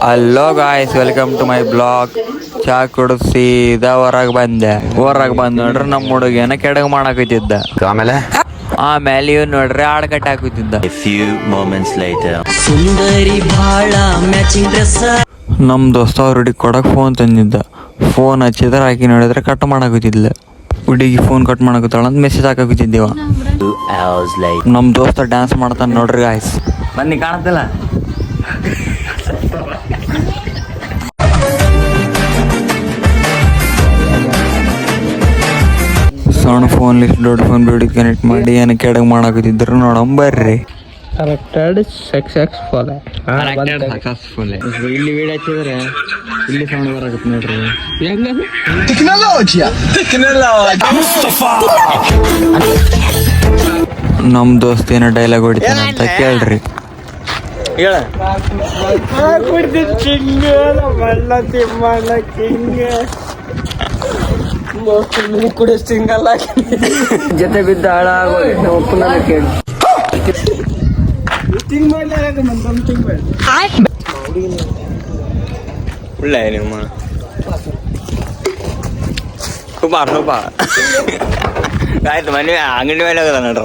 Hello guys, welcome to my blog. ಚಾ ಕುಡಿದು ಸೀದಾ ಹೊರಗೆ ಬಂದೆ. ಹೊರಗೆ ನೋಡ್ರಿ ನಮ್ಮ ಹುಡುಗೇನ ಕೆಡಗ್ ಮಾಡಾಕತ್ತಿದ್ದ. ಆಮೇಲೆ ಇವ್ ನೋಡ್ರಿ ಹಾಡ್ ಕಟ್ಟ ಹಾಕುತ್ತಿದ್ದ. ಸುಂದರಿ ಬಾಳ ಮ್ಯಾಚಿಂಗ್ ಡ್ರೆಸ್. ನಮ್ಮ ದೋಸ್ತ ಅವ್ರ ಹುಡುಗಿ ಕೊಡಕ್ ಫೋನ್ ತಂದಿದ್ದ. ಫೋನ್ ಹಚ್ಚಿದ್ರೆ ಆಕಿ ನೋಡಿದ್ರೆ ಕಟ್ ಮಾಡಾಕತ್ತಿದ್ಲ. ಹುಡುಗಿ ಫೋನ್ ಕಟ್ ಮಾಡಾಕತ್ತಾಳ ಅಂತ ಮೆಸೇಜ್ ಹಾಕಾಕತ್ತಿದ್ದೇವ. ನಮ್ಮ ದೋಸ್ತ ಡ್ಯಾನ್ಸ್ ಮಾಡ್ತಾನೆ ನೋಡ್ರಿ ಗಾಯ್ಸ್. ಬನ್ನಿ, ಕಾಣತ್ತಿಲ್ಲ? ಸಣ್ಣ ಫೋನ್ ಲಿಸ್ಟ್ ದೊಡ್ಡ ಫೋನ್ ಬಿಡಿ ಕನೆಕ್ಟ್ ಮಾಡಿ ಏನು ಕೆಡಗ್ ಮಾಡಾಕತ್ತಿದ್ರು ನೋಡಂಬರ್ರಿ. ಸಕ್ಸಸ್ಫುಲ್. ಇಲ್ಲಿ ವಿಡಿಯೋ ಹಚ್ಚಿದ್ರೆ ಇಲ್ಲಿ ಸೌಂಡ್ ಬರಾಕತ್ತೆ ನೋಡ್ರಿ. ನಮ್ ದೋಸ್ತ್ ಏನೋ ಡೈಲಾಗ್ ಹೊಡಿತಾನ ಅಂತ ಕೇಳ್ರಿ. ಹೇಳ ಜೊತೆ ಬಿದ್ದ ಒಳ್ಳೆ ನಿಮ್ಮ ಆಯ್ತು. ಮನೆ ಅಂಗಡಿ ಮೇಲೆ ಹೋಗದ ನೋಡ್ರ.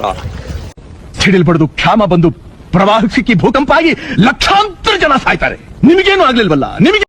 ಸಿಡಿಲ್ಪಡೆದು ಕ್ಷಾಮ ಬಂದು ಪ್ರವಾಹ ಸಿಕ್ಕಿ ಭೂಕಂಪ ಆಗಿ ಲಕ್ಷಾಂತರ ಜನ ಸಾಯ್ತಾರೆ. ನಿಮಗೇನು ಆಗ್ಲಿಲ್ವಲ್ಲ? ನಿಮಗೆ